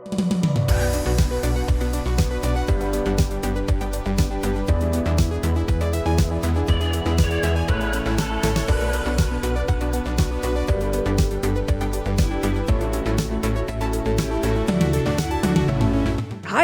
Hi,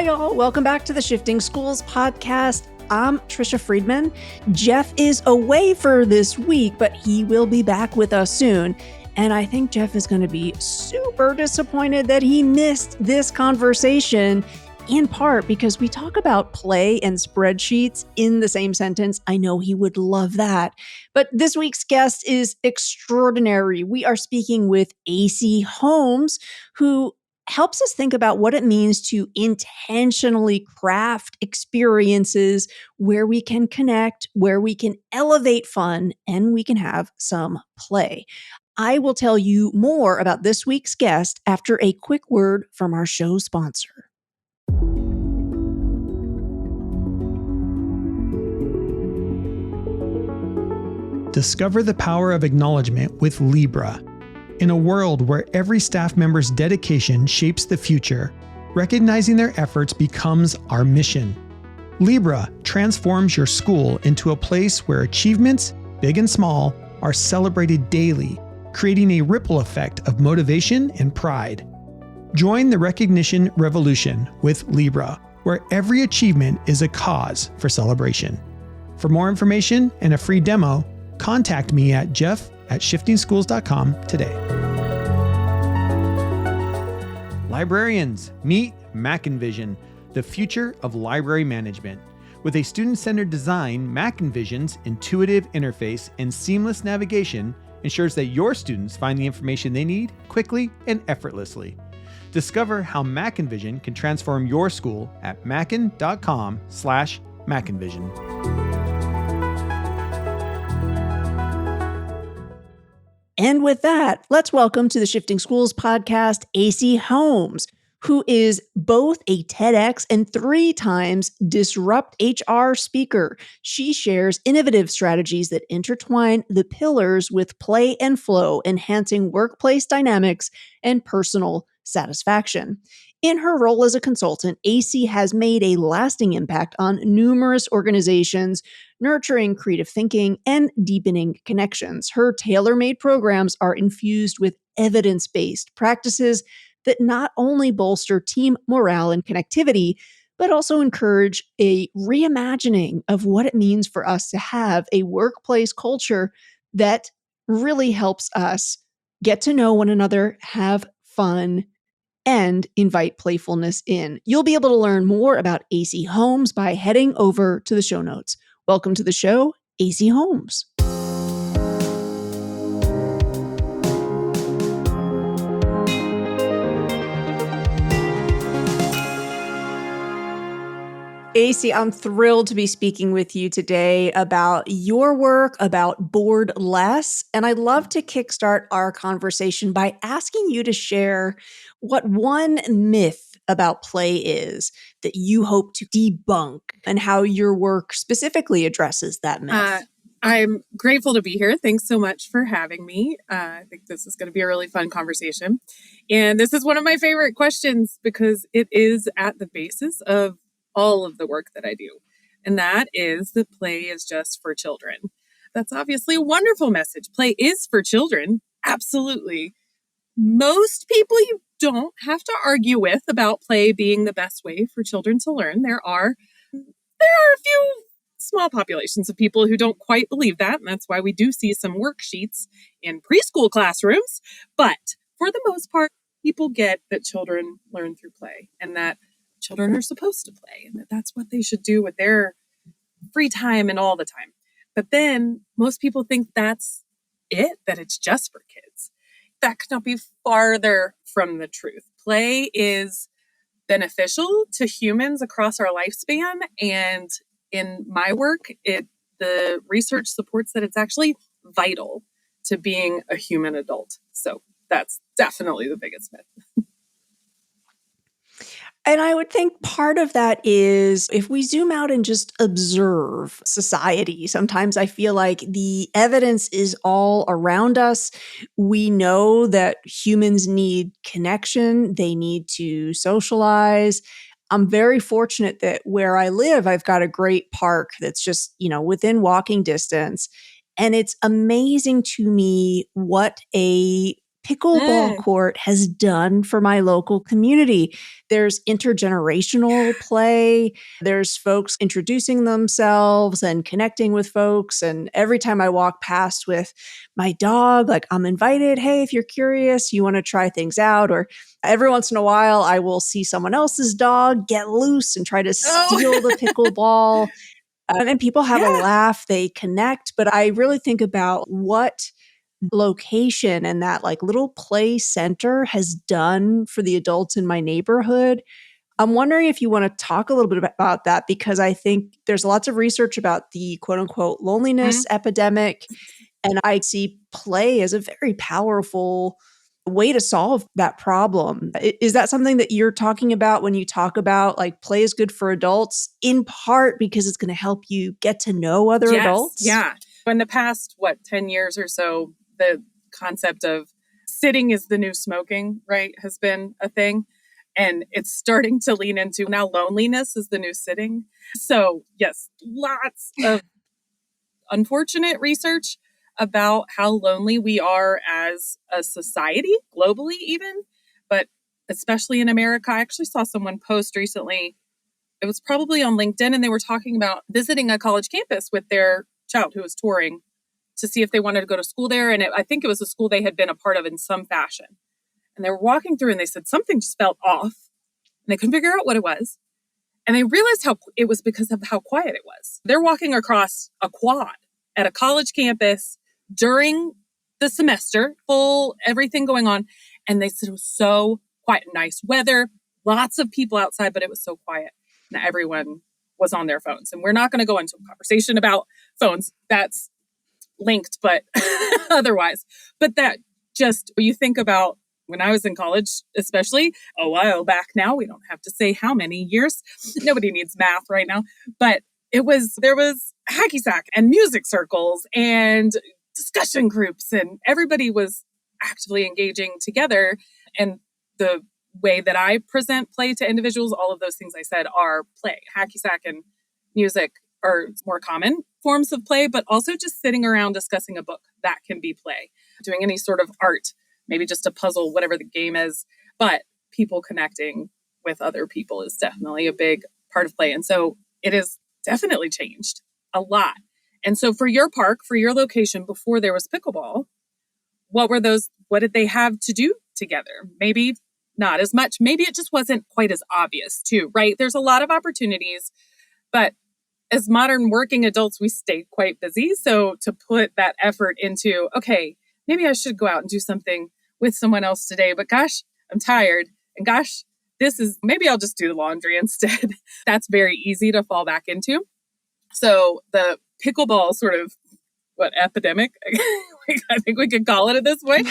y'all. Welcome back to the Shifting Schools podcast. I'm Trisha Friedman. Jeff is away for this week, but he will be back with us soon. And I think Jeff is going to be super disappointed that he missed this conversation, in part because we talk about play and spreadsheets in the same sentence. I know he would love that. But this week's guest is extraordinary. We are speaking with Acey Holmes, who helps us think about what it means to intentionally craft experiences where we can connect, where we can elevate fun, and we can have some play. I will tell you more about this week's guest after a quick word from our show sponsor. Discover the power of acknowledgement with Lebra. In a world where every staff member's dedication shapes the future, recognizing their efforts becomes our mission. Lebra transforms your school into a place where achievements, big and small, are celebrated daily, creating a ripple effect of motivation and pride. Join the recognition revolution with Lebra, where every achievement is a cause for celebration. For more information and a free demo, contact me at jeff@shiftingschools.com today. Librarians, meet MackinVision, the future of library management. With a student-centered design, MackinVision's intuitive interface and seamless navigation ensures that your students find the information they need quickly and effortlessly. Discover how MackinVision can transform your school at mackin.com/MackinVision. And with that, let's welcome to the Shifting Schools podcast, Acey Holmes, who is both a TEDx and 3 times Disrupt HR speaker. She shares innovative strategies that intertwine the pillars with play and flow, enhancing workplace dynamics and personal satisfaction. In her role as a consultant, Acey has made a lasting impact on numerous organizations, nurturing creative thinking and deepening connections. Her tailor-made programs are infused with evidence-based practices that not only bolster team morale and connectivity, but also encourage a reimagining of what it means for us to have a workplace culture that really helps us get to know one another, have fun, and invite playfulness in. You'll be able to learn more about Acey Holmes by heading over to the show notes. Welcome to the show, Acey Holmes. Acey, I'm thrilled to be speaking with you today about your work, about BoredLess. And I'd love to kickstart our conversation by asking you to share what one myth about play is that you hope to debunk and how your work specifically addresses that myth. I'm grateful to be here. Thanks so much for having me. I think this is going to be a really fun conversation. And this is one of my favorite questions because it is at the basis of all of the work that I do. And that is that play is just for children. That's obviously a wonderful message. Play is for children. Absolutely. Most people you don't have to argue with about play being the best way for children to learn. There are a few small populations of people who don't quite believe that. And that's why we do see some worksheets in preschool classrooms. But for the most part, people get that children learn through play and that children are supposed to play and that's what they should do with their free time and all the time. But then most people think that's it, that it's just for kids. That could not be farther from the truth. Play is beneficial to humans across our lifespan. And in my work, the research supports that it's actually vital to being a human adult. So that's definitely the biggest myth. And I would think part of that is if we zoom out and just observe society, sometimes I feel like the evidence is all around us. We know that humans need connection, they need to socialize. I'm very fortunate that where I live, I've got a great park that's just, within walking distance. And it's amazing to me what a pickleball Mm, court has done for my local community. There's intergenerational play. There's folks introducing themselves and connecting with folks. And every time I walk past with my dog, like I'm invited, hey, if you're curious, you want to try things out. Or every once in a while, I will see someone else's dog get loose and try to steal the oh, pickleball. And people have a yeah. laugh, they connect. But I really think about what location and that like little play center has done for the adults in my neighborhood. I'm wondering if you want to talk a little bit about that because I think there's lots of research about the quote unquote loneliness Mm, epidemic. And I see play as a very powerful way to solve that problem. Is that something that you're talking about when you talk about like play is good for adults, in part because it's going to help you get to know other yes. adults? Yeah. In the past, 10 years or so, the concept of sitting is the new smoking, right, has been a thing. And it's starting to lean into now loneliness is the new sitting. So, yes, lots of unfortunate research about how lonely we are as a society, globally, even, but especially in America. I actually saw someone post recently. It was probably on LinkedIn, and they were talking about visiting a college campus with their child who was touring to see if they wanted to go to school there. And I think it was a school they had been a part of in some fashion. And they were walking through and they said something just felt off. And they couldn't figure out what it was. And they realized how it was because of how quiet it was. They're walking across a quad at a college campus during the semester, full everything going on. And they said it was so quiet, nice weather, lots of people outside, but it was so quiet. And everyone was on their phones. And we're not going to go into a conversation about phones. That's linked, but otherwise. But that just, you think about when I was in college, especially a while back now, we don't have to say how many years. Nobody needs math right now. But there was hacky sack and music circles and discussion groups, and everybody was actively engaging together. And the way that I present play to individuals, all of those things I said are play. Hacky sack and music are more common forms of play, but also just sitting around discussing a book, that can be play. Doing any sort of art, maybe just a puzzle, whatever the game is. But people connecting with other people is definitely a big part of play. And so it has definitely changed a lot. And so for your park, for your location, before there was pickleball, what did they have to do together? Maybe not as much. Maybe it just wasn't quite as obvious too, right? There's a lot of opportunities, but as modern working adults, we stay quite busy. So to put that effort into, okay, maybe I should go out and do something with someone else today, but gosh, I'm tired. And gosh, maybe I'll just do the laundry instead. That's very easy to fall back into. So the pickleball sort of, epidemic, I think we could call it this way,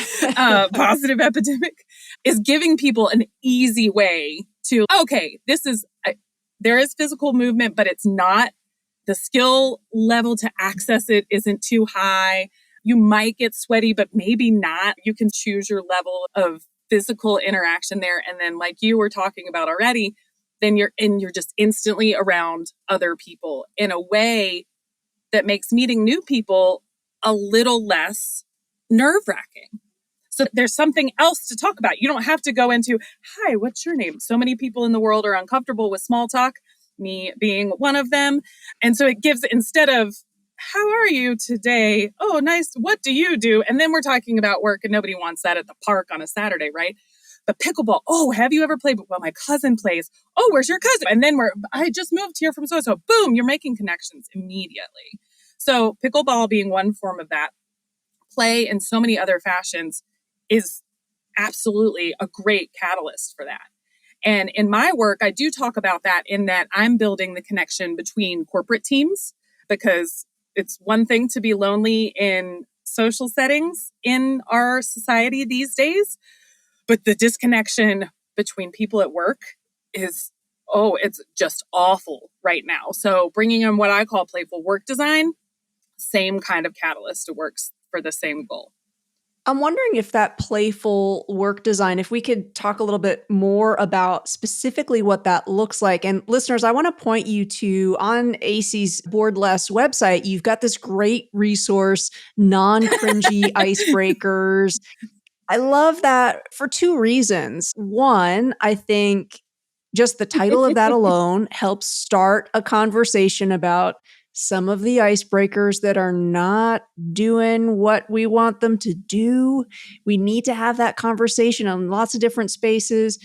positive epidemic, is giving people an easy way to, okay, there is physical movement, but it's not, the skill level to access it isn't too high. You might get sweaty, but maybe not. You can choose your level of physical interaction there. And then like you were talking about already, then you're just instantly around other people in a way that makes meeting new people a little less nerve-wracking. So there's something else to talk about. You don't have to go into, hi, what's your name? So many people in the world are uncomfortable with small talk, me being one of them. And so it gives, instead of, how are you today? Oh, nice. What do you do? And then we're talking about work, and nobody wants that at the park on a Saturday, right? But pickleball, oh, have you ever played? Well, my cousin plays. Oh, where's your cousin? And then I just moved here from so-and-so. Boom, you're making connections immediately. So pickleball being one form of that, play in so many other fashions is absolutely a great catalyst for that. And in my work, I do talk about that in that I'm building the connection between corporate teams, because it's one thing to be lonely in social settings in our society these days, but the disconnection between people at work it's just awful right now. So bringing in what I call playful work design, same kind of catalyst. It works for the same goal. I'm wondering if that playful work design, if we could talk a little bit more about specifically what that looks like. And listeners, I want to point you to on Acey's BoredLess website, you've got this great resource, non-cringy icebreakers. I love that for two reasons. One, I think just the title of that alone helps start a conversation about some of the icebreakers that are not doing what we want them to do. We need to have that conversation in lots of different spaces.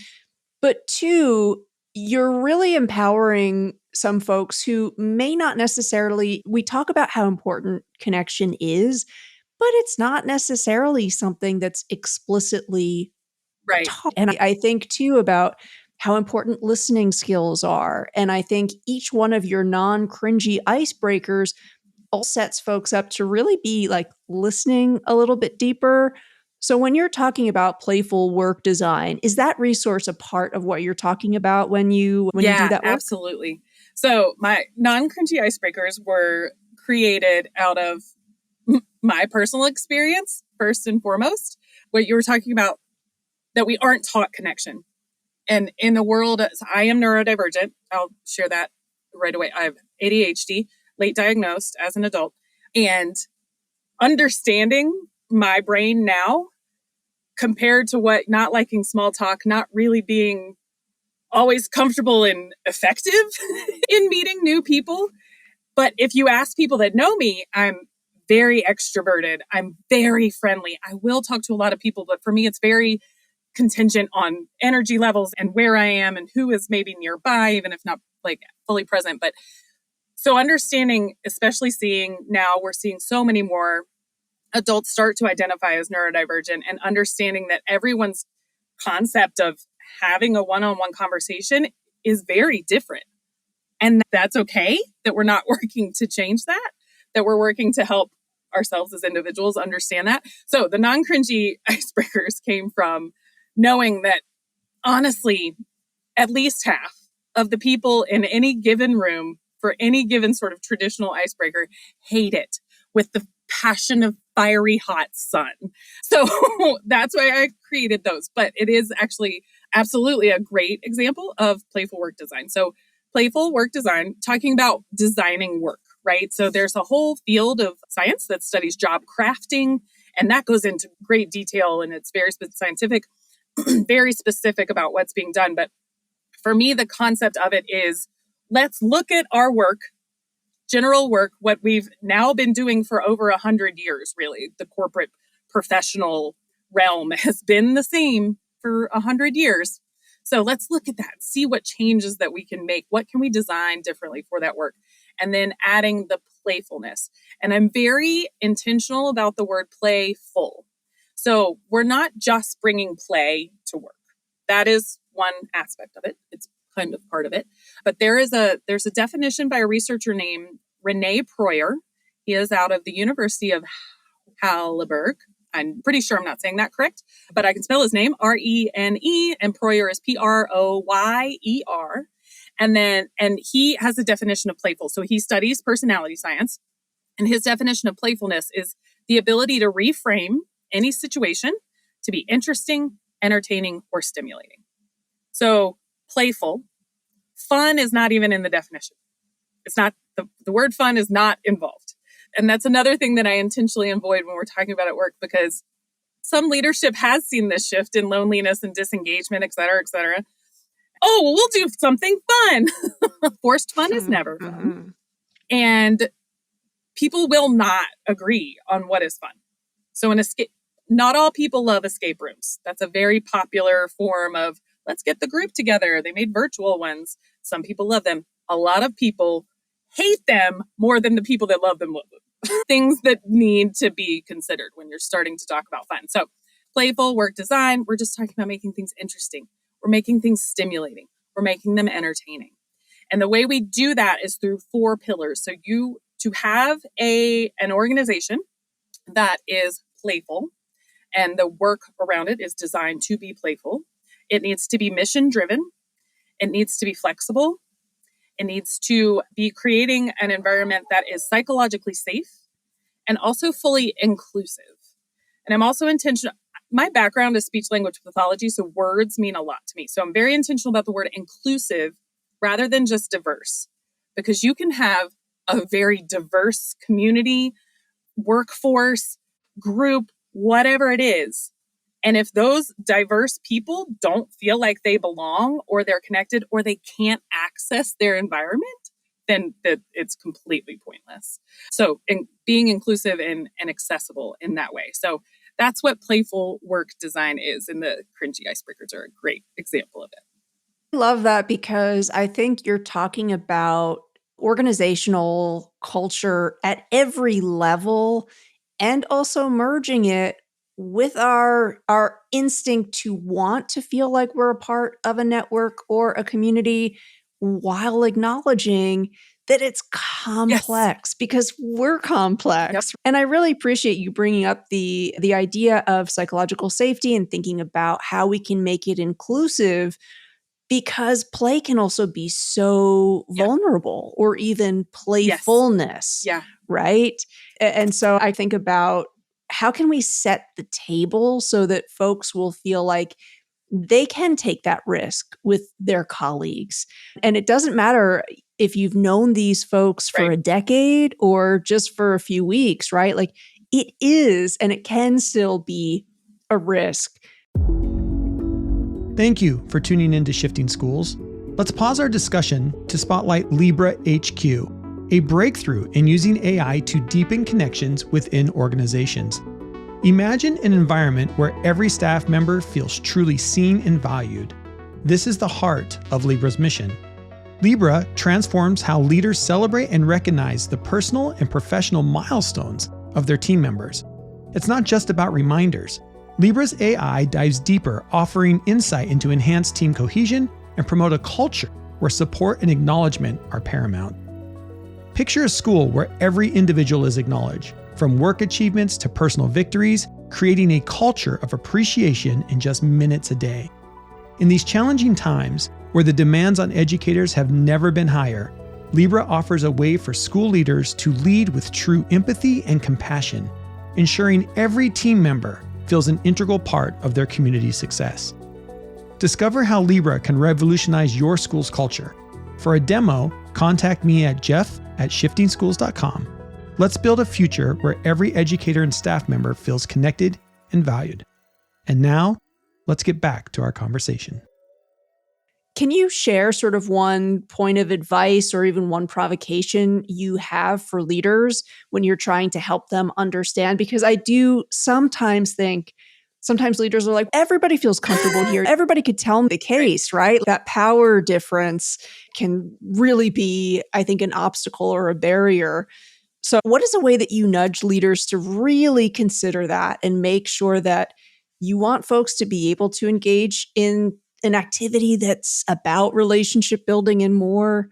But two, you're really empowering some folks who may not necessarily, we talk about how important connection is, but it's not necessarily something that's explicitly Right. taught. And I think too about how important listening skills are. And I think each one of your non-cringy icebreakers all sets folks up to really be like listening a little bit deeper. So when you're talking about playful work design, is that resource a part of what you're talking about when you do that work? Absolutely. So my non-cringy icebreakers were created out of my personal experience, first and foremost. What you were talking about, that we aren't taught connection. And in the world, I am neurodivergent. I'll share that right away. I have ADHD, late diagnosed as an adult. And understanding my brain now compared to what not liking small talk, not really being always comfortable and effective in meeting new people. But if you ask people that know me, I'm very extroverted. I'm very friendly. I will talk to a lot of people, but for me, it's very contingent on energy levels and where I am and who is maybe nearby, even if not like fully present. But so understanding, especially seeing now, we're seeing so many more adults start to identify as neurodivergent, and understanding that everyone's concept of having a one-on-one conversation is very different. And that's okay, that we're not working to change that we're working to help ourselves as individuals understand that. So the non-cringy icebreakers came from knowing that, honestly, at least half of the people in any given room for any given sort of traditional icebreaker hate it with the passion of fiery hot sun. So that's why I created those. But it is actually absolutely a great example of playful work design. So playful work design, talking about designing work, right? So there's a whole field of science that studies job crafting, and that goes into great detail, and it's very scientific, very specific about what's being done. But for me, the concept of it is, let's look at our work, general work, what we've now been doing for over 100 years, really. The corporate professional realm has been the same for 100 years. So let's look at that, see what changes that we can make. What can we design differently for that work? And then adding the playfulness. And I'm very intentional about the word playful. So we're not just bringing play to work. That is one aspect of it. It's kind of part of it. But there's a definition by a researcher named Rene Proyer. He is out of the University of Heidelberg. I'm pretty sure I'm not saying that correct, but I can spell his name, Rene, and Proyer is Proyer. And he has a definition of playful. So he studies personality science, and his definition of playfulness is the ability to reframe any situation to be interesting, entertaining, or stimulating. So playful, fun is not even in the definition. It's not, the word fun is not involved. And that's another thing that I intentionally avoid when we're talking about at work, because some leadership has seen this shift in loneliness and disengagement, et cetera, et cetera. Oh, well, we'll do something fun. Forced fun is never fun. And people will not agree on what is fun. So not all people love escape rooms. That's a very popular form of, let's get the group together. They made virtual ones. Some people love them. A lot of people hate them more than the people that love them. Things that need to be considered when you're starting to talk about fun. So playful work design, we're just talking about making things interesting. We're making things stimulating. We're making them entertaining. And the way we do that is through 4 pillars. So to have an organization that is playful, and the work around it is designed to be playful. It needs to be mission driven. It needs to be flexible. It needs to be creating an environment that is psychologically safe and also fully inclusive. And I'm also intentional. My background is speech language pathology, so words mean a lot to me. So I'm very intentional about the word inclusive rather than just diverse, because you can have a very diverse community, workforce, group, whatever it is. And if those diverse people don't feel like they belong or they're connected or they can't access their environment, then it's completely pointless. So being inclusive and accessible in that way. So that's what playful work design is. And the cringy icebreakers are a great example of it. I love that because I think you're talking about organizational culture at every level and also merging it with our instinct to want to feel like we're a part of a network or a community while acknowledging that it's Yes. complex because we're complex. Yep. And I really appreciate you bringing up the idea of psychological safety and thinking about how we can make it inclusive, because play can also be so vulnerable or even playfulness, Yeah. right? And so I think about how can we set the table so that folks will feel like they can take that risk with their colleagues. And it doesn't matter if you've known these folks for Right. a decade or just for a few weeks, right? Like it is, and it can still be a risk. Thank you for tuning in to Shifting Schools. Let's pause our discussion to spotlight Lebra HQ, a breakthrough in using AI to deepen connections within organizations. Imagine an environment where every staff member feels truly seen and valued. This is the heart of Lebra's mission. Lebra transforms how leaders celebrate and recognize the personal and professional milestones of their team members. It's not just about reminders. Lebra's AI dives deeper, offering insight into enhanced team cohesion and promote a culture where support and acknowledgement are paramount. Picture a school where every individual is acknowledged, from work achievements to personal victories, creating a culture of appreciation in just minutes a day. In these challenging times, where the demands on educators have never been higher, Lebra offers a way for school leaders to lead with true empathy and compassion, ensuring every team member feels an integral part of their community's success. Discover how Lebra can revolutionize your school's culture. For a demo, contact me at jeff@shiftingschools.com. Let's build a future where every educator and staff member feels connected and valued. And now, let's get back to our conversation. Can you share sort of one point of advice or even one provocation you have for leaders when you're trying to help them understand? Because I do sometimes think, sometimes leaders are like, everybody feels comfortable here. Everybody could tell me the case, right? That power difference can really be, I think, an obstacle or a barrier. So what is a way that you nudge leaders to really consider that and make sure that you want folks to be able to engage in an activity that's about relationship building and more?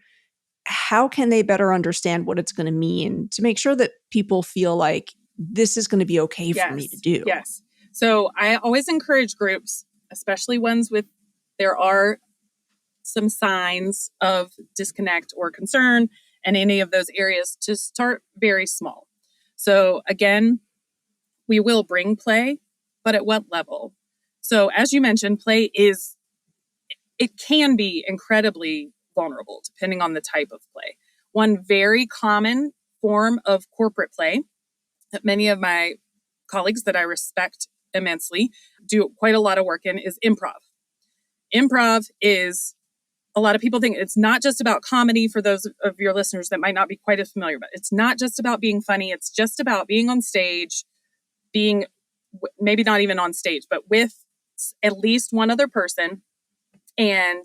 How can they better understand what it's going to mean to make sure that people feel like this is going to be okay for me to do? Yes. So I always encourage groups, especially ones there are some signs of disconnect or concern in any of those areas, to start very small. So again, we will bring play, but at what level? So as you mentioned, it can be incredibly vulnerable depending on the type of play. One very common form of corporate play that many of my colleagues that I respect immensely do quite a lot of work in is improv. Improv is, a lot of people think it's not just about comedy. For those of your listeners that might not be quite as familiar, but it's not just about being funny. It's just about being on stage, being maybe not even on stage, but with at least one other person, and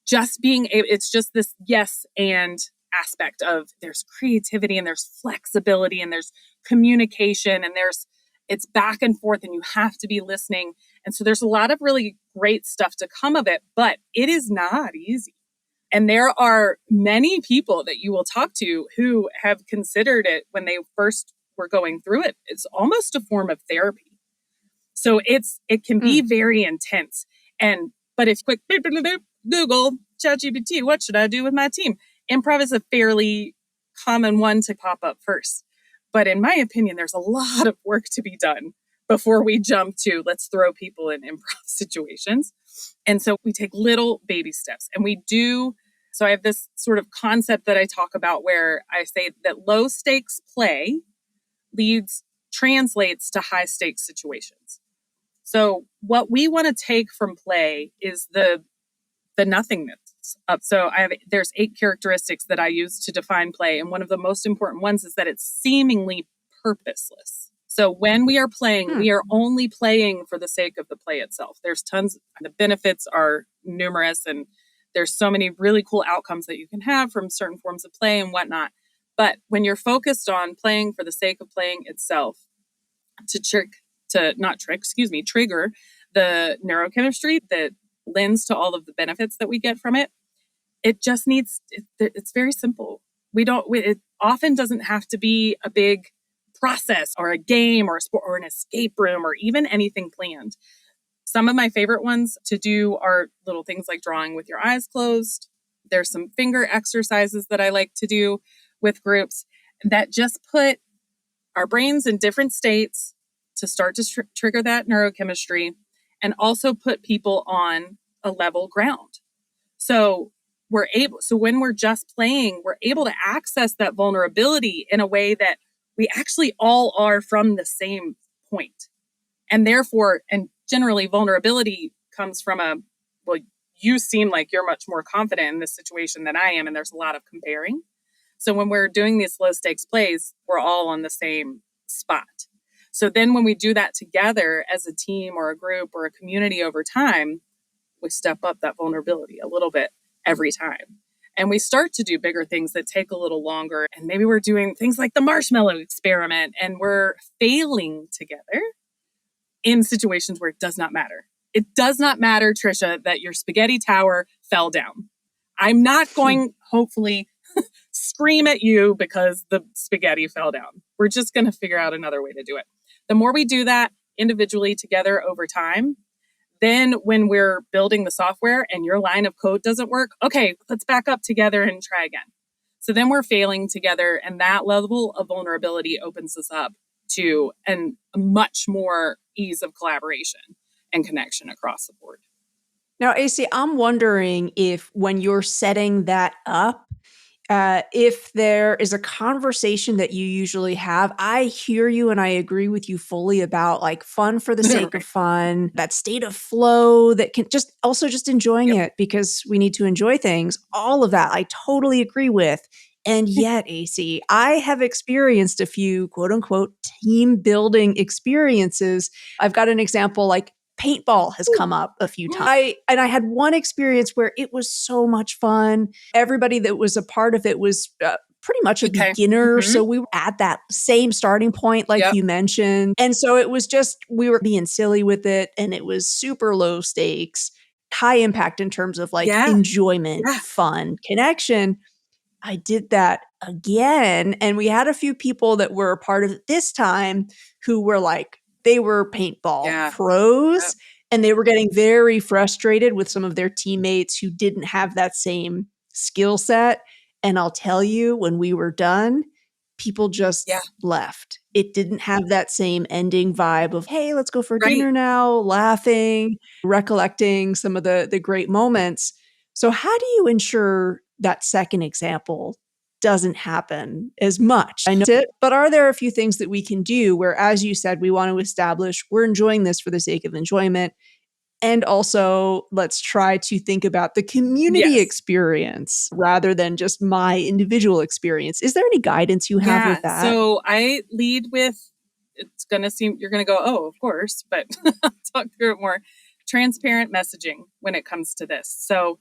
just it's just this yes and aspect of there's creativity and there's flexibility and there's communication and it's back and forth and you have to be listening. And so there's a lot of really great stuff to come of it, but it is not easy. And there are many people that you will talk to who have considered it when they first were going through it. It's almost a form of therapy. So it can be very intense. But if quick Google ChatGPT, what should I do with my team? Improv is a fairly common one to pop up first. But in my opinion, there's a lot of work to be done before we jump to let's throw people in improv situations. And so we take little baby steps and we do. So I have this sort of concept that I talk about where I say that low stakes play translates to high stakes situations. So what we want to take from play is the nothingness up. So there's 8 characteristics that I use to define play. And one of the most important ones is that it's seemingly purposeless. So when we are playing, we are only playing for the sake of the play itself. There's tons, the benefits are numerous, and there's so many really cool outcomes that you can have from certain forms of play and whatnot. But when you're focused on playing for the sake of playing itself, trigger the neurochemistry that lends to all of the benefits that we get from it, it's very simple. It often doesn't have to be a big process or a game or a sport or an escape room or even anything planned. Some of my favorite ones to do are little things like drawing with your eyes closed. There's some finger exercises that I like to do with groups that just put our brains in different states to start to trigger that neurochemistry and also put people on a level ground. So when we're just playing, we're able to access that vulnerability in a way that we actually all are from the same point. And therefore, and generally vulnerability comes from you seem like you're much more confident in this situation than I am. And there's a lot of comparing. So when we're doing these low stakes plays, we're all on the same spot. So then when we do that together as a team or a group or a community over time, we step up that vulnerability a little bit every time. And we start to do bigger things that take a little longer. And maybe we're doing things like the marshmallow experiment and we're failing together in situations where it does not matter. It does not matter, Trisha, that your spaghetti tower fell down. I'm not going, hopefully, scream at you because the spaghetti fell down. We're just going to figure out another way to do it. The more we do that individually together over time, then when we're building the software and your line of code doesn't work, okay, let's back up together and try again. So then we're failing together, and that level of vulnerability opens us up to a much more ease of collaboration and connection across the board. Now, Acey, I'm wondering if when you're setting that up, if there is a conversation that you usually have. I hear you and I agree with you fully about like fun for the sake of fun, that state of flow that can just enjoying it because we need to enjoy things. All of that I totally agree with. And yet, Acey, I have experienced a few quote unquote team building experiences. I've got an example like paintball has come up a few times. I had one experience where it was so much fun. Everybody that was a part of it was pretty much a beginner. So we were at that same starting point, like you mentioned. And so it was just, we were being silly with it and it was super low stakes, high impact in terms of like enjoyment, fun, connection. I did that again. And we had a few people that were a part of it this time who were like, they were paintball pros and they were getting very frustrated with some of their teammates who didn't have that same skill set. And I'll tell you, when we were done, people just left. It didn't have that same ending vibe of, hey, let's go for dinner now, laughing, recollecting some of the great moments. So how do you ensure that second example doesn't happen as much? I know it, but are there a few things that we can do where, as you said, we want to establish we're enjoying this for the sake of enjoyment, and also let's try to think about the community experience rather than just my individual experience? Is there any guidance you have with that? So I lead with, it's going to seem, you're going to go, oh, of course, but I'll talk through it more. Transparent messaging when it comes to this. So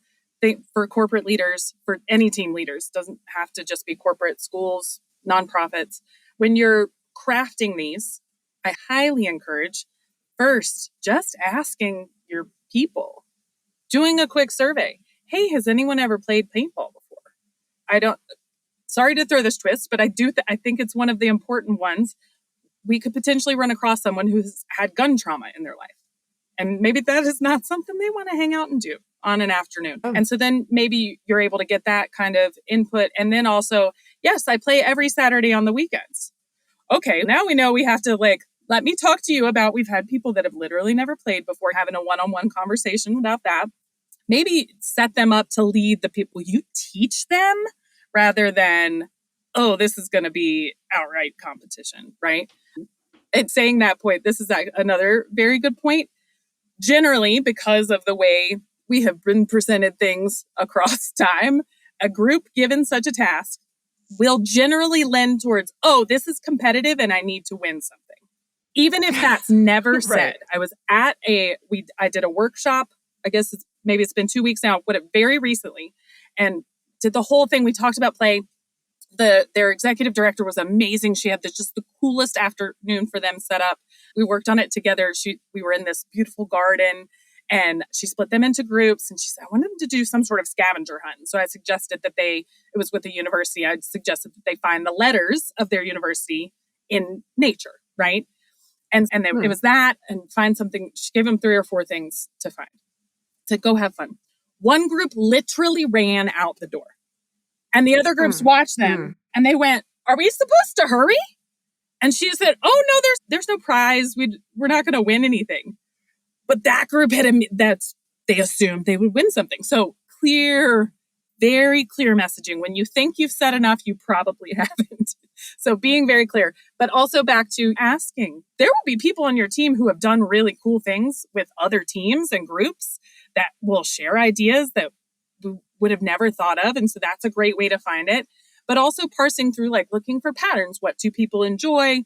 for corporate leaders, for any team leaders, doesn't have to just be corporate, schools, nonprofits. When you're crafting these, I highly encourage first just asking your people, doing a quick survey. Hey, has anyone ever played paintball before? Sorry to throw this twist, but I think it's one of the important ones. We could potentially run across someone who's had gun trauma in their life. And maybe that is not something they want to hang out and do. on an afternoon. Oh. And so then maybe you're able to get that kind of input. And then also, yes, I play every Saturday on the weekends. Okay, now we know we have to let me talk to you about, we've had people that have literally never played before, having a one-on-one conversation about that. Maybe set them up to lead the people you teach them rather than, oh, this is going to be outright competition, right? And saying that point, this is another very good point. Generally, because of the way we have been presented things across time, a group given such a task will generally lend towards, oh, this is competitive and I need to win something. Even if that's never said. Right. I was at I did a workshop, I guess maybe it's been 2 weeks now, but very recently, and did the whole thing. We talked about play. Their executive director was amazing. She had just the coolest afternoon for them set up. We worked on it together. We were in this beautiful garden, and she split them into groups. And she said, I wanted them to do some sort of scavenger hunt. So I suggested that it was with the university. I suggested that they find the letters of their university in nature, right? And then it was that, and find something. She gave them 3 or 4 things to find, to go have fun. One group literally ran out the door. And the other groups watched them and they went, are we supposed to hurry? And she said, oh, no, there's no prize. We're not going to win anything. But that group they assumed they would win something. So very clear messaging. When you think you've said enough, you probably haven't. So being very clear, but also back to asking. There will be people on your team who have done really cool things with other teams and groups that will share ideas that we would have never thought of. And so that's a great way to find it. But also parsing through, looking for patterns. What do people enjoy?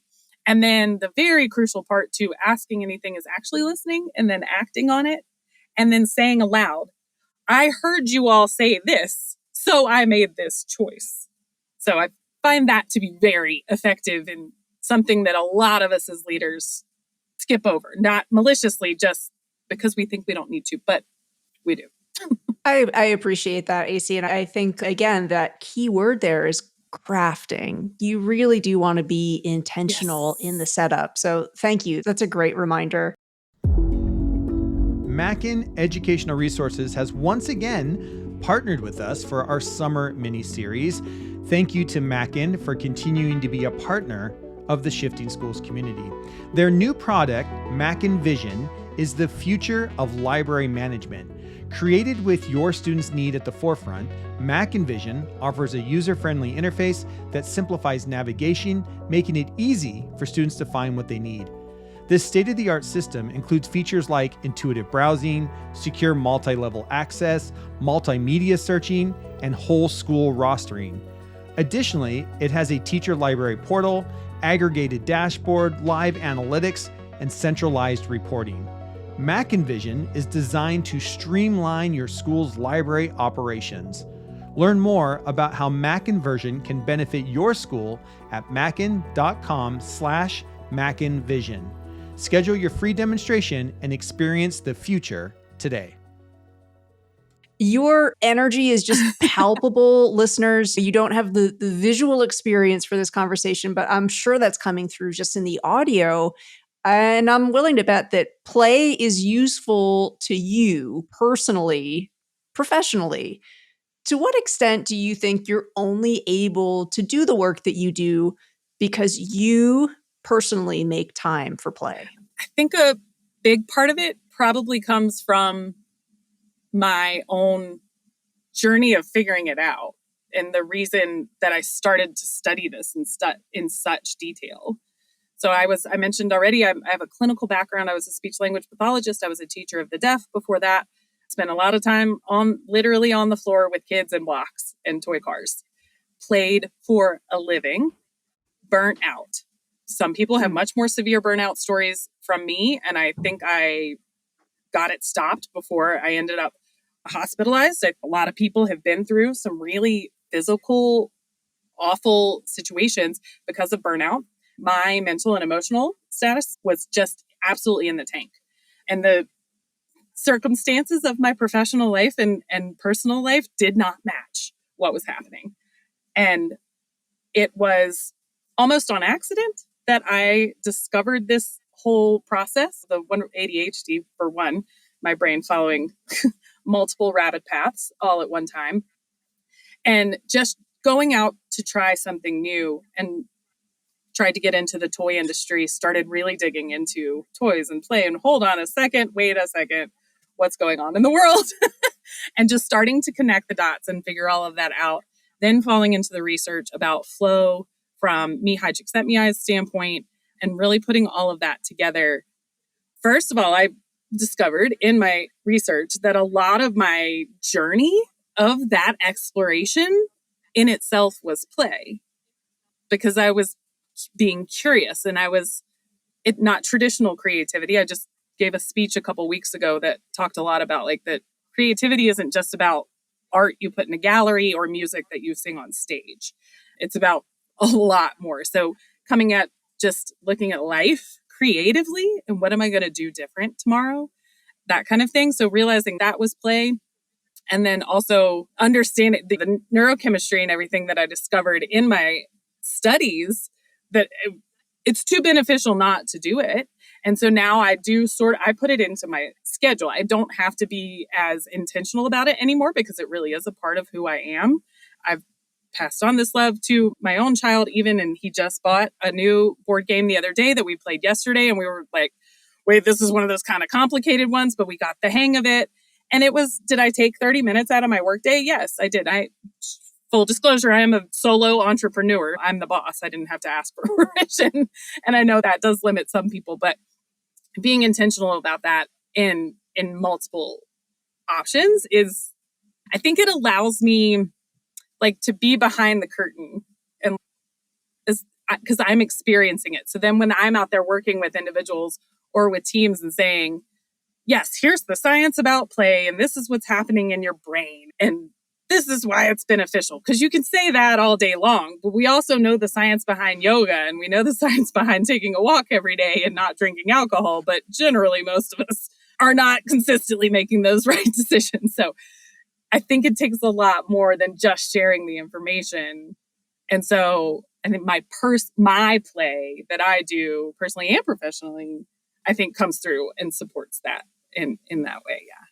And then the very crucial part to asking anything is actually listening and then acting on it. And then saying aloud, I heard you all say this, so I made this choice. So I find that to be very effective and something that a lot of us as leaders skip over, not maliciously, just because we think we don't need to, but we do. I appreciate that, Acey. And I think, again, that key word there is crafting. You really do want to be intentional in the setup. So thank you. That's a great reminder. Mackin Educational Resources has once again partnered with us for our summer mini-series. Thank you to Mackin for continuing to be a partner of the Shifting Schools community. Their new product, MackinVision, is the future of library management. Created with your students' need at the forefront, MackinVision offers a user-friendly interface that simplifies navigation, making it easy for students to find what they need. This state-of-the-art system includes features like intuitive browsing, secure multi-level access, multimedia searching, and whole school rostering. Additionally, it has a teacher library portal, aggregated dashboard, live analytics, and centralized reporting. MackinVision is designed to streamline your school's library operations. Learn more about how MackinVision can benefit your school at mackin.com/MackinVision. Schedule your free demonstration and experience the future today. Your energy is just palpable, listeners. You don't have the visual experience for this conversation, but I'm sure that's coming through just in the audio. And I'm willing to bet that play is useful to you personally, professionally. To what extent do you think you're only able to do the work that you do because you personally make time for play? I think a big part of it probably comes from my own journey of figuring it out and the reason that I started to study this in such detail. So I mentioned already, I have a clinical background. I was a speech language pathologist. I was a teacher of the deaf before that. Spent a lot of time literally on the floor with kids and blocks and toy cars. Played for a living, burnt out. Some people have much more severe burnout stories from me, and I think I got it stopped before I ended up hospitalized. A lot of people have been through some really physical, awful situations because of burnout. My mental and emotional status was just absolutely in the tank. And the circumstances of my professional life and personal life did not match what was happening. And it was almost on accident that I discovered this whole process, the one ADHD for one, my brain following multiple rabbit paths all at one time. And just going out to try something new and tried to get into the toy industry, started really digging into toys and play and hold on a second, wait a second, what's going on in the world? And just starting to connect the dots and figure all of that out. Then falling into the research about flow from me, High Chicks That Me Eyes standpoint, and really putting all of that together. First of all, I discovered in my research that a lot of my journey of that exploration in itself was play, because I was being curious and I was not traditional creativity. I just gave a speech a couple weeks ago that talked a lot about like that creativity isn't just about art you put in a gallery or music that you sing on stage. It's about a lot more. So coming at just looking at life creatively and what am I going to do different tomorrow? That kind of thing. So realizing that was play. And then also understanding the neurochemistry and everything that I discovered in my studies, that it's too beneficial not to do it. And so now I put it into my schedule. I don't have to be as intentional about it anymore because it really is a part of who I am. I've passed on this love to my own child even, and he just bought a new board game the other day that we played yesterday. And we were like, wait, this is one of those kind of complicated ones, but we got the hang of it. And did I take 30 minutes out of my workday? Yes, I did. Full disclosure, I am a solo entrepreneur. I'm the boss. I didn't have to ask for permission. And I know that does limit some people, but being intentional about that in multiple options I think it allows me like to be behind the curtain and because I'm experiencing it. So then when I'm out there working with individuals or with teams and saying, yes, here's the science about play, and this is what's happening in your brain, and this is why it's beneficial. Because you can say that all day long, but we also know the science behind yoga, and we know the science behind taking a walk every day and not drinking alcohol. But generally, most of us are not consistently making those right decisions. So I think it takes a lot more than just sharing the information. And so I think my play that I do personally and professionally, I think comes through and supports that in that way. Yeah.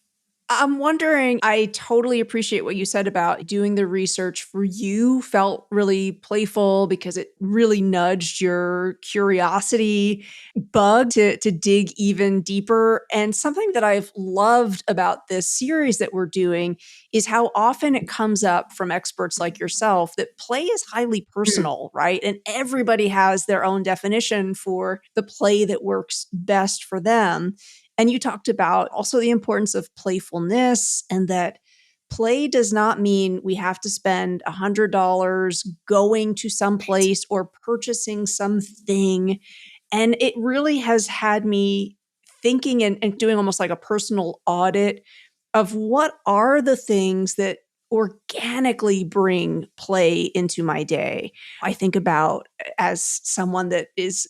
I'm wondering, I totally appreciate what you said about doing the research for you felt really playful because it really nudged your curiosity bug to dig even deeper. And something that I've loved about this series that we're doing is how often it comes up from experts like yourself that play is highly personal, right? And everybody has their own definition for the play that works best for them. And you talked about also the importance of playfulness and that play does not mean we have to spend $100 going to some place or purchasing something. And it really has had me thinking and doing almost like a personal audit of what are the things that organically bring play into my day. I think about as someone that is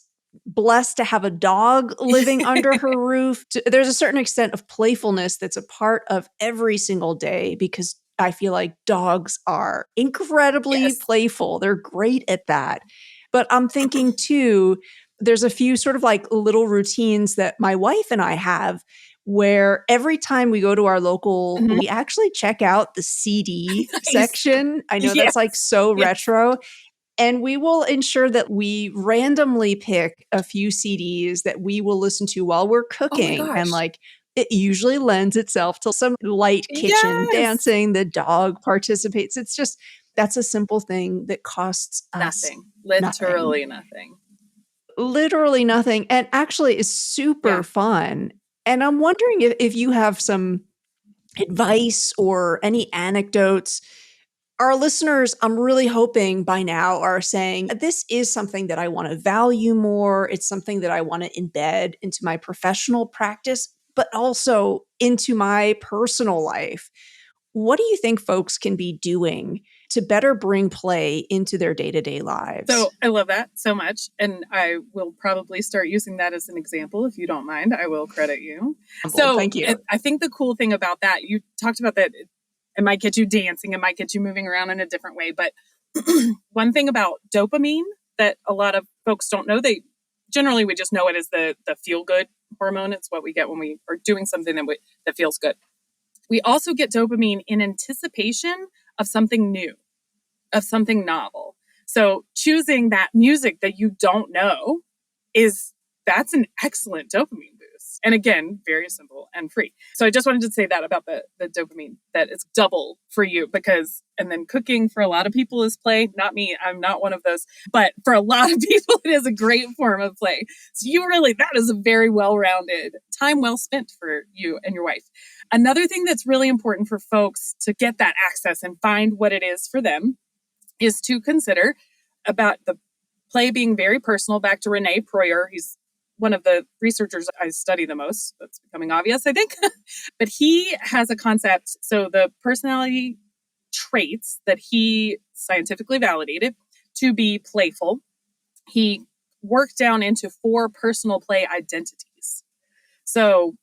blessed to have a dog living under her roof. There's a certain extent of playfulness that's a part of every single day because I feel like dogs are incredibly playful. They're great at that. But I'm thinking too, there's a few sort of like little routines that my wife and I have where every time we go to our local, we actually check out the CD section. I know that's like so retro. And we will ensure that we randomly pick a few CDs that we will listen to while we're cooking. And like, it usually lends itself to some light kitchen dancing. The dog participates. It's just, that's a simple thing that costs us nothing. Literally nothing. Literally nothing. And actually is super fun. And I'm wondering if you have some advice or any anecdotes. Our listeners, I'm really hoping by now are saying, this is something that I want to value more. It's something that I want to embed into my professional practice, but also into my personal life. What do you think folks can be doing to better bring play into their day-to-day lives? So I love that so much. And I will probably start using that as an example. If you don't mind, I will credit you. So thank you. I think the cool thing about that, you talked about that it might get you dancing, it might get you moving around in a different way. But one thing about dopamine that a lot of folks don't know, we just know it as the feel-good hormone. It's what we get when we are doing something that feels good. We also get dopamine in anticipation of something new, of something novel. So choosing that music that you don't know that's an excellent dopamine boost. And again, very simple and free. So I just wanted to say that about the dopamine, that it's double for you and then cooking for a lot of people is play. Not me. I'm not one of those. But for a lot of people, it is a great form of play. So that is a very well-rounded time well spent for you and your wife. Another thing that's really important for folks to get that access and find what it is for them is to consider about the play being very personal. Back to Rene Proyer. He's one of the researchers I study the most. That's becoming obvious, I think. But he has a concept. So the personality traits that he scientifically validated to be playful, he worked down into 4 personal play identities. So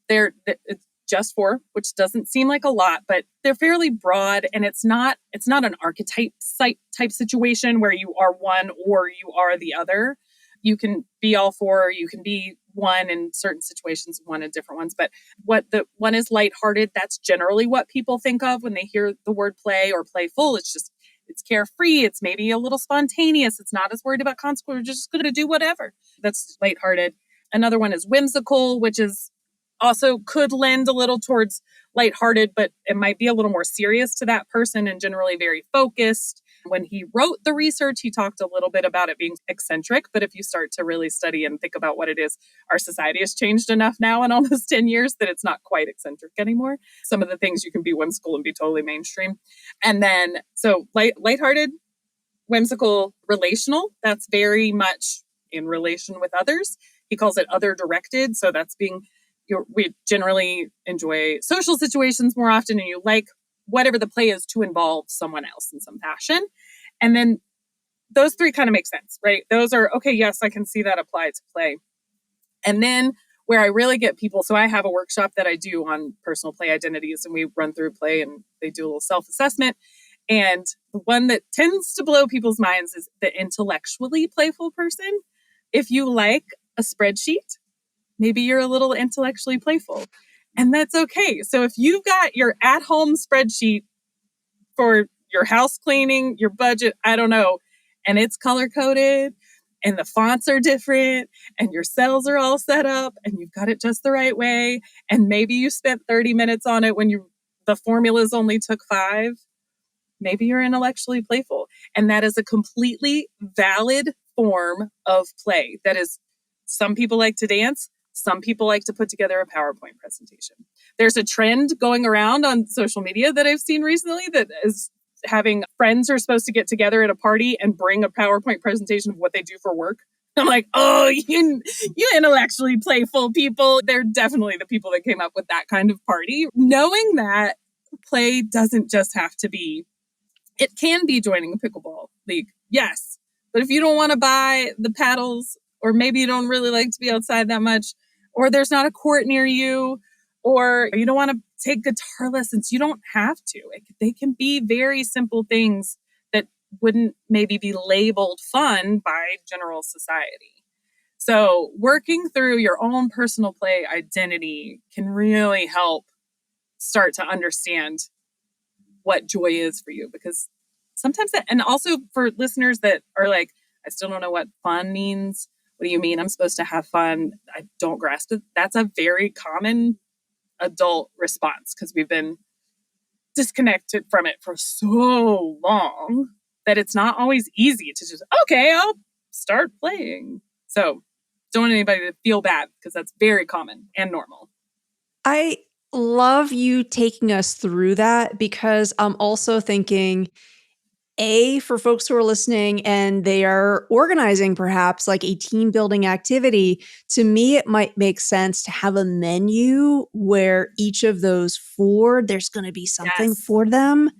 it's just 4, which doesn't seem like a lot, but they're fairly broad, and it's not an archetype type situation where you are one or you are the other. You can be all 4, you can be one in certain situations, one in different ones. But the one is lighthearted. That's generally what people think of when they hear the word play or playful. It's carefree. It's maybe a little spontaneous. It's not as worried about consequences. We're just going to do whatever. That's lighthearted. Another one is whimsical, which is also could lend a little towards lighthearted, but it might be a little more serious to that person and generally very focused. When he wrote the research, he talked a little bit about it being eccentric, but if you start to really study and think about what it is, our society has changed enough now in almost 10 years that it's not quite eccentric anymore. Some of the things you can be whimsical and be totally mainstream. And then, so lighthearted, whimsical, relational, that's very much in relation with others. He calls it other directed. So that's we generally enjoy social situations more often, and you like whatever the play is to involve someone else in some fashion. And then those 3 kind of make sense, right? Those are, okay, yes, I can see that apply to play. And then where I really get people, so I have a workshop that I do on personal play identities, and we run through play and they do a little self-assessment. And the one that tends to blow people's minds is the intellectually playful person. If you like a spreadsheet, maybe you're a little intellectually playful, and that's okay. So if you've got your at-home spreadsheet for your house cleaning, your budget, I don't know, and it's color-coded and the fonts are different and your cells are all set up and you've got it just the right way, and maybe you spent 30 minutes on it when the formulas only took 5, maybe you're intellectually playful. And that is a completely valid form of play. That is, some people like to dance. Some people like to put together a PowerPoint presentation. There's a trend going around on social media that I've seen recently that is having friends are supposed to get together at a party and bring a PowerPoint presentation of what they do for work. I'm like, oh, you intellectually playful people. They're definitely the people that came up with that kind of party. Knowing that play doesn't just have to be, it can be joining a pickleball league, yes. But if you don't want to buy the paddles, or maybe you don't really like to be outside that much, or there's not a court near you, or you don't want to take guitar lessons, you don't have to. They can be very simple things that wouldn't maybe be labeled fun by general society. So working through your own personal play identity can really help start to understand what joy is for you, because sometimes and also for listeners that are like, I still don't know what fun means. What do you mean I'm supposed to have fun? I don't grasp it. That's a very common adult response because we've been disconnected from it for so long that it's not always easy to just, okay, I'll start playing. So don't want anybody to feel bad because that's very common and normal. I love you taking us through that, because I'm also thinking, for folks who are listening and they are organizing perhaps like a team building activity, to me, it might make sense to have a menu where each of those 4, there's going to be something for them.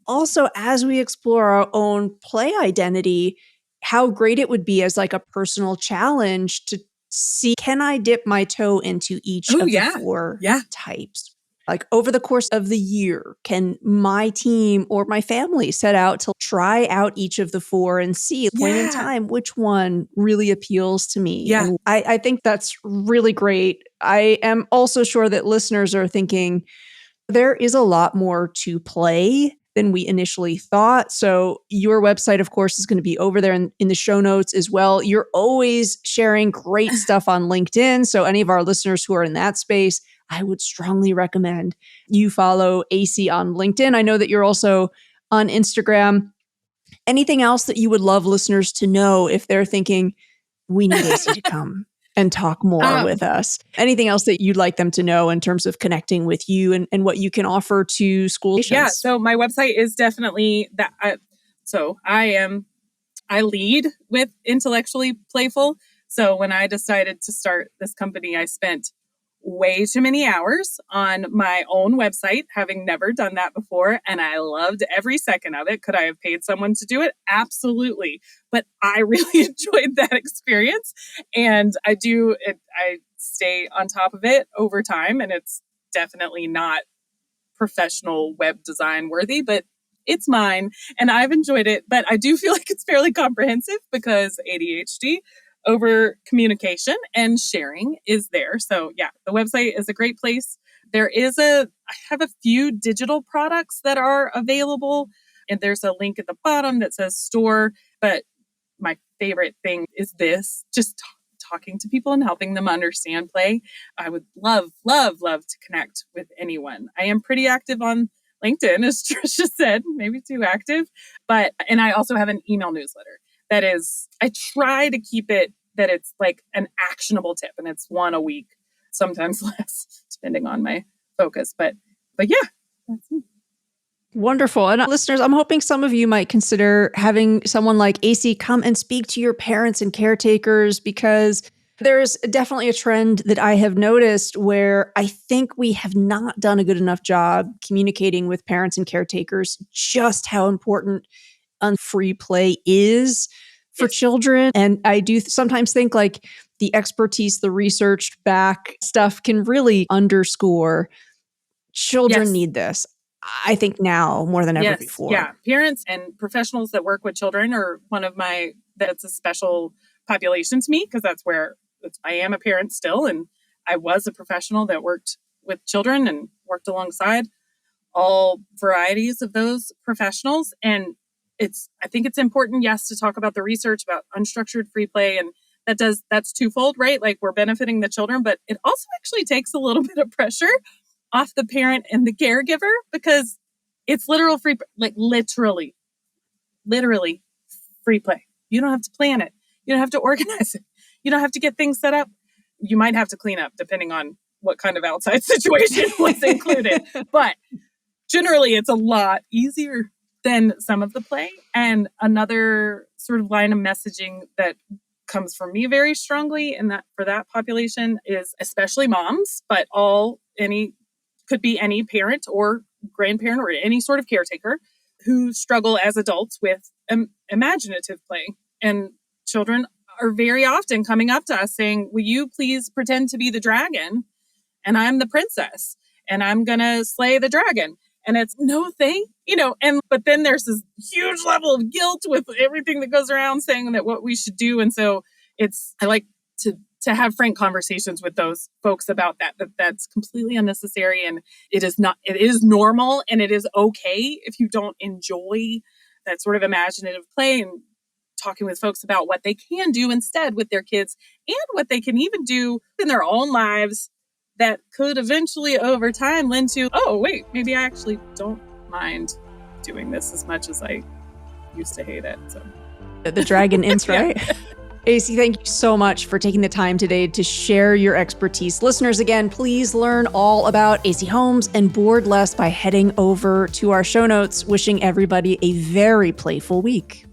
Also, as we explore our own play identity, how great it would be as like a personal challenge to see, can I dip my toe into each of the 4 types? Like over the course of the year, can my team or my family set out to try out each of the 4 and see at a point in time which one really appeals to me? Yeah. And I think that's really great. I am also sure that listeners are thinking, There is a lot more to play than we initially thought. So your website, of course, is going to be over there in the show notes as well. You're always sharing great stuff on LinkedIn. So any of our listeners who are in that space, I would strongly recommend you follow Acey on LinkedIn. I know that you're also on Instagram. Anything else that you would love listeners to know if they're thinking, we need Acey to come and talk more with us? Anything else that you'd like them to know in terms of connecting with you and what you can offer to schools? Yeah, so my website is definitely that. I lead with intellectually playful. So when I decided to start this company, I spent way too many hours on my own website, having never done that before. And I loved every second of it. Could I have paid someone to do it? Absolutely. But I really enjoyed that experience. And I stay on top of it over time. And it's definitely not professional web design worthy, but it's mine and I've enjoyed it. But I do feel like it's fairly comprehensive because ADHD over communication and sharing is there. So yeah, the website is a great place. I have a few digital products that are available, and there's a link at the bottom that says store. But my favorite thing is this, just talking to people and helping them understand play. I would love to connect with anyone. I am pretty active on LinkedIn, as Trisha said, maybe too active, and I also have an email newsletter that is, I try to keep it that it's like an actionable tip, and it's one a week, sometimes less, depending on my focus. But yeah, that's me. Wonderful. And listeners, I'm hoping some of you might consider having someone like Acey come and speak to your parents and caretakers, because there's definitely a trend that I have noticed where I think we have not done a good enough job communicating with parents and caretakers just how important free play is for children. And I do sometimes think like the expertise, the research back stuff can really underscore children need this. I think now more than ever before. Yeah, parents and professionals that work with children are that's a special population to me, because I am a parent still, and I was a professional that worked with children and worked alongside all varieties of those professionals. And I think it's important, yes, to talk about the research about unstructured free play, and that's twofold, right? Like, we're benefiting the children, but it also actually takes a little bit of pressure off the parent and the caregiver, because it's literal free, like literally free play. You don't have to plan it. You don't have to organize it. You don't have to get things set up. You might have to clean up depending on what kind of outside situation was included. But generally, it's a lot easier than some of the play. And another sort of line of messaging that comes from me very strongly in that for that population is especially moms, but could be any parent or grandparent or any sort of caretaker who struggle as adults with imaginative play. And children are very often coming up to us saying, will you please pretend to be the dragon and I'm the princess and I'm going to slay the dragon? And it's no thing, but then there's this huge level of guilt with everything that goes around saying that what we should do. And so I like to have frank conversations with those folks about that's completely unnecessary. And it is normal, and it is okay if you don't enjoy that sort of imaginative play, and talking with folks about what they can do instead with their kids and what they can even do in their own lives that could eventually over time lend to, oh, wait, maybe I actually don't mind doing this as much as I used to hate it. So the dragon ints, right? Yeah. Acey, thank you so much for taking the time today to share your expertise. Listeners, again, please learn all about Acey Holmes and BoredLess by heading over to our show notes. Wishing everybody a very playful week.